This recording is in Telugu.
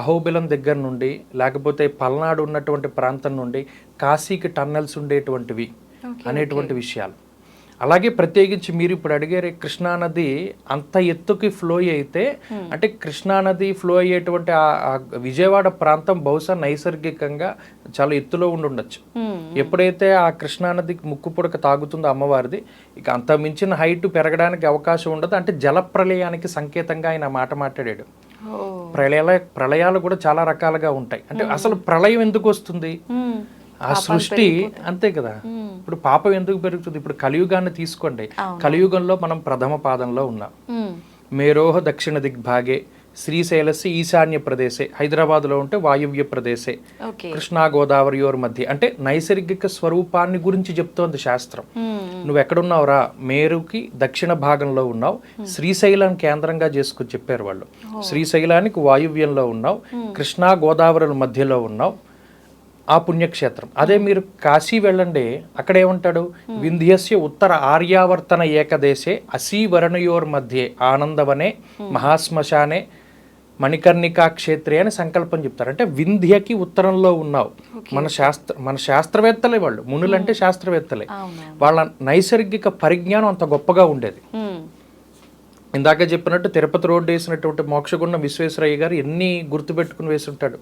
అహోబిలం దగ్గర నుండి లేకపోతే పల్నాడు ఉన్నటువంటి ప్రాంతం నుండి కాశీకి టన్నెల్స్ ఉండేటువంటివి అనేటువంటి విషయాలు. అలాగే ప్రత్యేకించి మీరు ఇప్పుడు అడిగారే కృష్ణానది అంత ఎత్తుకి ఫ్లో అయితే అంటే కృష్ణానది ఫ్లో అయ్యేటువంటి ఆ విజయవాడ ప్రాంతం బహుశా నైసర్గికంగా చాలా ఎత్తులో ఉండొచ్చు. ఎప్పుడైతే ఆ కృష్ణానదికి ముక్కు పుడక తాగుతుందో అమ్మవారిది, ఇక అంత మించిన హైట్ పెరగడానికి అవకాశం ఉండదు. అంటే జల ప్రళయానికి సంకేతంగా ఆయన మాట మాట్లాడాడు. ప్రళయాలు కూడా చాలా రకాలుగా ఉంటాయి. అంటే అసలు ప్రళయం ఎందుకు వస్తుంది? ఆ సృష్టి అంతే కదా. ఇప్పుడు పాపం ఎందుకు పెరుగుతుంది? ఇప్పుడు కలియుగాన్ని తీసుకోండి. కలియుగంలో మనం ప్రథమ పాదంలో ఉన్నాం. మేరోహ దక్షిణ దిగ్భాగే శ్రీశైలస్య ఈశాన్య ప్రదేశే, హైదరాబాద్లో ఉంటే వాయువ్య ప్రదేశే, కృష్ణా గోదావరియోర్ మధ్య. అంటే నైసర్గిక స్వరూపాన్ని గురించి చెప్తోంది శాస్త్రం. నువ్వు ఎక్కడున్నావురా? మేరుకి దక్షిణ భాగంలో ఉన్నావు, శ్రీశైలం కేంద్రంగా చేసుకుని చెప్పారు వాళ్ళు. శ్రీశైలానికి వాయువ్యంలో ఉన్నావు, కృష్ణా గోదావరి మధ్యలో ఉన్నావు, ఆ పుణ్యక్షేత్రం. అదే మీరు కాశీ వెళ్ళండి, అక్కడ ఏమంటాడు? వింధ్యస్య ఉత్తర ఆర్యావర్తన ఏకదేశే అసీవరణయోర్ మధ్యే ఆనందవనే మహాశ్మశానే మణికర్ణికా క్షేత్రే అని సంకల్పం చెప్తారు. అంటే వింధ్యకి ఉత్తరంలో ఉన్నావు. మన శాస్త్రవేత్తలే వాళ్ళు, మునులంటే శాస్త్రవేత్తలే. వాళ్ళ నైసర్గిక పరిజ్ఞానం అంత గొప్పగా ఉండేది. ఇందాక చెప్పినట్టు తిరుపతి రోడ్డు వేసినటువంటి మోక్షగుండం విశ్వేశ్వరయ్య గారు ఎన్ని గుర్తుపెట్టుకుని వేసి ఉంటాడు.